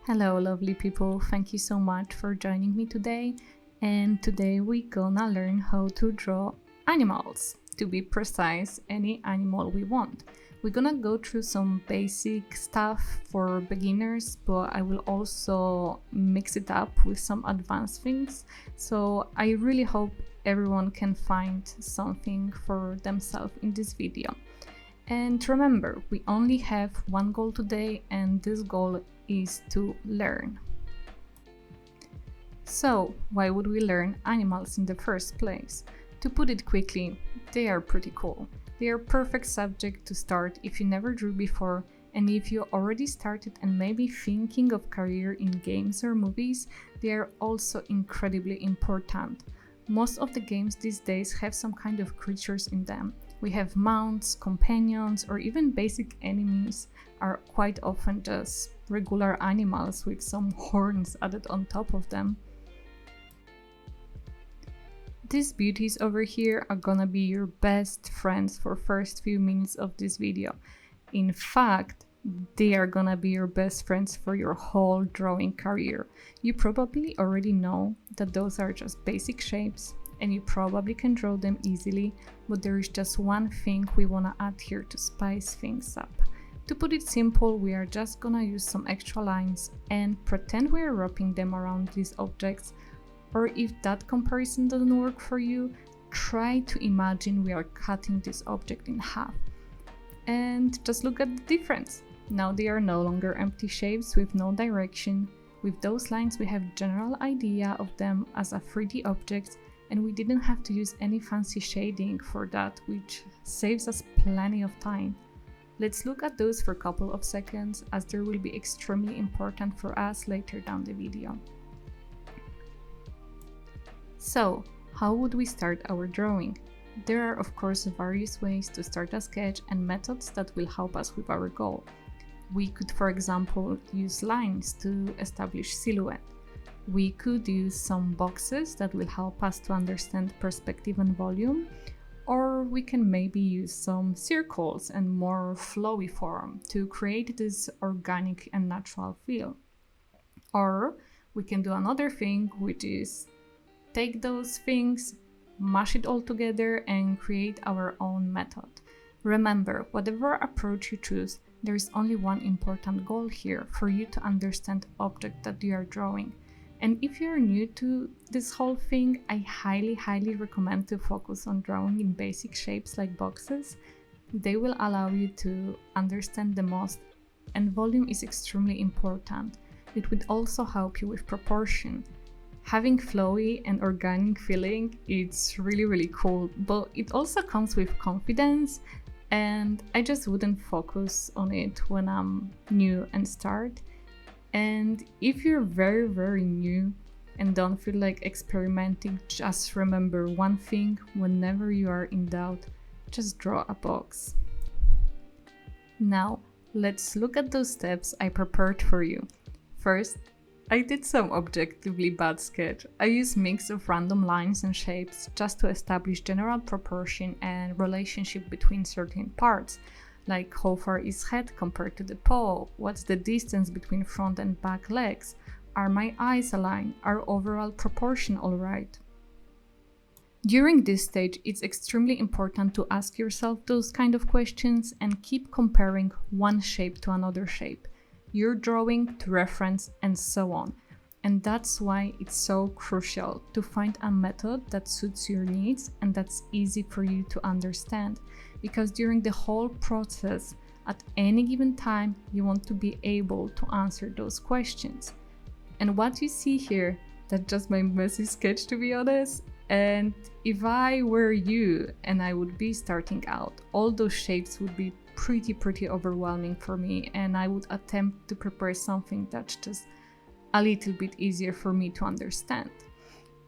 Hello lovely people, thank you so much for joining me today. And today we're gonna learn how to draw animals. To be precise, any animal we want. We're gonna go through some basic stuff for beginners, but I will also mix it up with some advanced things. So I really hope everyone can find something for themselves in this video. And remember, we only have one goal today, and this goal is to learn. So, why would we learn animals in the first place? To put it quickly, they are pretty cool. They are perfect subject to start if you never drew before, and if you already started and maybe thinking of career in games or movies, they are also incredibly important. Most of the games these days have some kind of creatures in them. We have mounts, companions, or even basic enemies are quite often just regular animals with some horns added on top of them. These beauties over here are gonna be your best friends for first few minutes of this video. In fact, they are gonna be your best friends for your whole drawing career. You probably already know that those are just basic shapes and you probably can draw them easily, but there is just one thing we wanna add here to spice things up. To put it simple, we are just gonna use some extra lines and pretend we are wrapping them around these objects. Or if that comparison doesn't work for you, try to imagine we are cutting this object in half. And just look at the difference. Now they are no longer empty shapes with no direction. With those lines we have general idea of them as a 3D object, and we didn't have to use any fancy shading for that, which saves us plenty of time. Let's look at those for a couple of seconds, as they will be extremely important for us later down the video. So, how would we start our drawing? There are of course various ways to start a sketch and methods that will help us with our goal. We could, for example, use lines to establish silhouette. We could use some boxes that will help us to understand perspective and volume, or we can maybe use some circles and more flowy form to create this organic and natural feel. Or we can do another thing, which is take those things, mash it all together and create our own method. Remember, whatever approach you choose, there is only one important goal here: for you to understand the object that you are drawing. And if you're new to this whole thing, I highly recommend to focus on drawing in basic shapes like boxes. They will allow you to understand the most, and volume is extremely important. It would also help you with proportion. Having flowy and organic feeling, it's really cool, but it also comes with confidence, and I just wouldn't focus on it when I'm new and start. And if you're very new and don't feel like experimenting, just remember one thing: whenever you are in doubt, just draw a box. Now, let's look at those steps I prepared for you. First, I did some objectively bad sketch. I used mix of random lines and shapes just to establish general proportion and relationship between certain parts, like how far is head compared to the paw, what's the distance between front and back legs, are my eyes aligned, are overall proportion alright. During this stage, it's extremely important to ask yourself those kind of questions and keep comparing one shape to another shape, your drawing to reference, and so on. And that's why it's so crucial to find a method that suits your needs and that's easy for you to understand, because during the whole process, at any given time, you want to be able to answer those questions. And what you see here, that's just my messy sketch, to be honest. And if I were you and I would be starting out, all those shapes would be pretty overwhelming for me, and I would attempt to prepare something that's just a little bit easier for me to understand.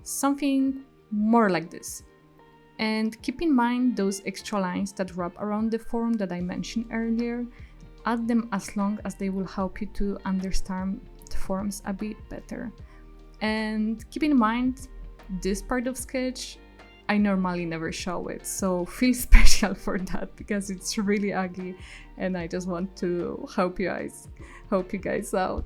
Something more like this. And keep in mind those extra lines that wrap around the form that I mentioned earlier. Add them as long as they will help you to understand the forms a bit better. And keep in mind, this part of sketch, I normally never show it, so feel special for that because it's really ugly and I just want to help you guys out.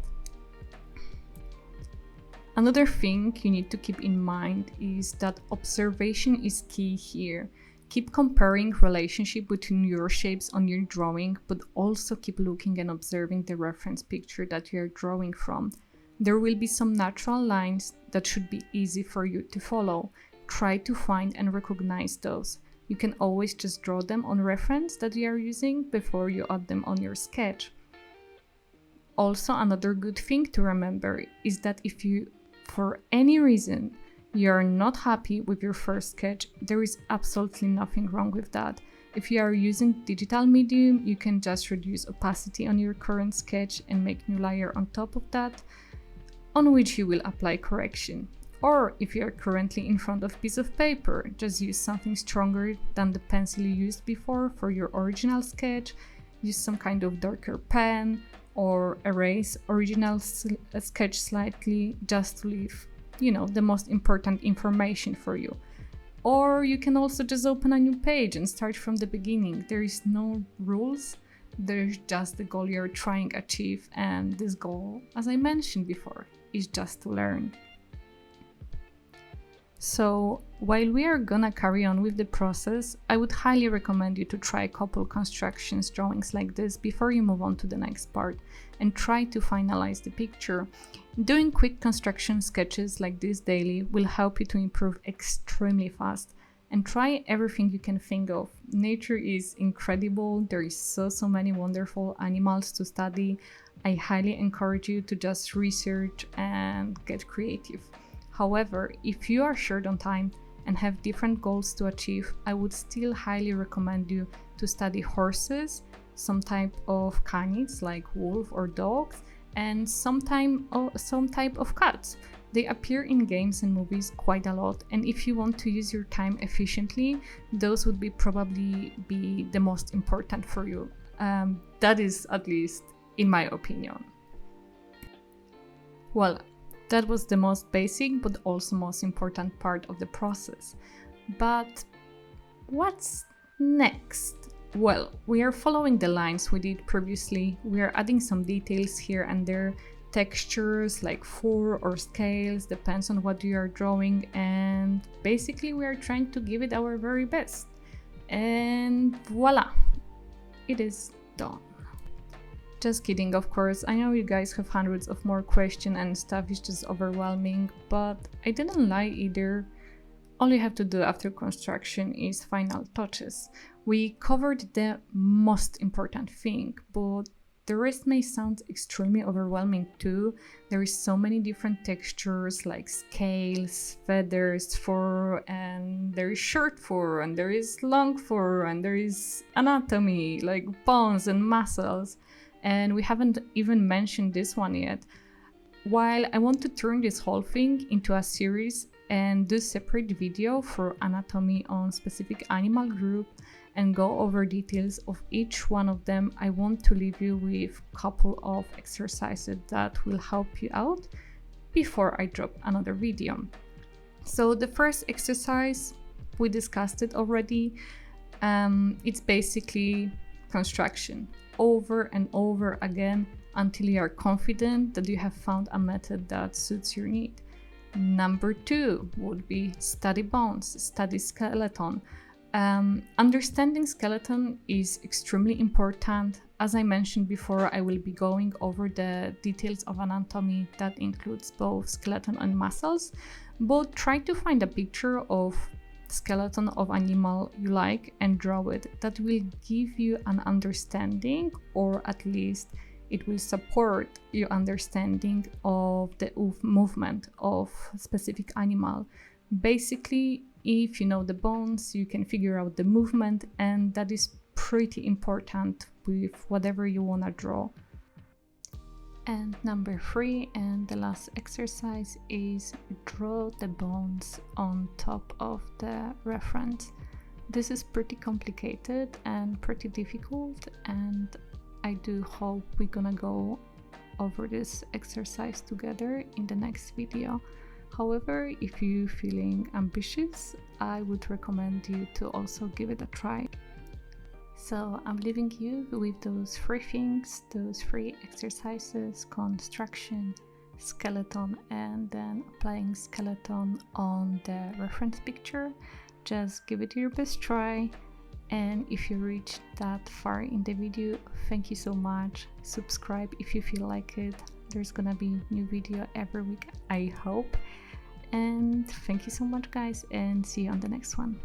Another thing you need to keep in mind is that observation is key here. Keep comparing relationship between your shapes on your drawing, but also keep looking and observing the reference picture that you are drawing from. There will be some natural lines that should be easy for you to follow. Try to find and recognize those. You can always just draw them on reference that you are using before you add them on your sketch. Also, another good thing to remember is that if you, for any reason, you're not happy with your first sketch, there is absolutely nothing wrong with that. If you are using digital medium, you can just reduce opacity on your current sketch and make new layer on top of that, on which you will apply correction. Or if you are currently in front of a piece of paper, just use something stronger than the pencil you used before for your original sketch. Use some kind of darker pen or erase original sketch slightly just to leave, the most important information for you. Or you can also just open a new page and start from the beginning. There is no rules, there's just the goal you're trying to achieve, and this goal, as I mentioned before, is just to learn. So while we are gonna carry on with the process, I would highly recommend you to try a couple constructions drawings like this before you move on to the next part and try to finalize the picture. Doing quick construction sketches like this daily will help you to improve extremely fast, and try everything you can think of. Nature is incredible, there is so many wonderful animals to study. I highly encourage you to just research and get creative. However, if you are short on time and have different goals to achieve, I would still highly recommend you to study horses, some type of canids like wolf or dogs, and some type of cats. They appear in games and movies quite a lot, and if you want to use your time efficiently, those would probably be the most important for you. That is at least in my opinion. Well, that was the most basic but also most important part of the process. But what's next? Well, we are following the lines we did previously. We are adding some details here and there, textures like fur or scales, depends on what you are drawing, and basically we are trying to give it our very best. And voila, it is done. Just kidding, of course. I know you guys have hundreds of more questions and stuff is just overwhelming, but I didn't lie either. All you have to do after construction is final touches. We covered the most important thing, but the rest may sound extremely overwhelming too. There is so many different textures like scales, feathers, fur, and there is short fur, and there is long fur, and there is anatomy like bones and muscles. And we haven't even mentioned this one yet. While I want to turn this whole thing into a series and do separate video for anatomy on specific animal group and go over details of each one of them, I want to leave you with a couple of exercises that will help you out before I drop another video. So the first exercise, we discussed it already. It's basically construction over and over again until you are confident that you have found a method that suits your need. Number 2 would be study bones, study skeleton. Understanding skeleton is extremely important. As I mentioned before, I will be going over the details of anatomy that includes both skeleton and muscles, but try to find a picture of skeleton of animal you like and draw it. That will give you an understanding, or at least it will support your understanding of the movement of specific animal. Basically, if you know the bones, you can figure out the movement, and that is pretty important with whatever you want to draw. And number 3 and the last exercise is draw the bones on top of the reference. This is pretty complicated and pretty difficult, and I do hope we're gonna go over this exercise together in the next video. However, if you're feeling ambitious, I would recommend you to also give it a try. So I'm leaving you with those 3 things, those 3 exercises: construction, skeleton and then applying skeleton on the reference picture. Just give it your best try, and if you reached that far in the video, thank you so much. Subscribe if you feel like it. There's gonna be new video every week, I hope. And thank you so much guys, and see you on the next one.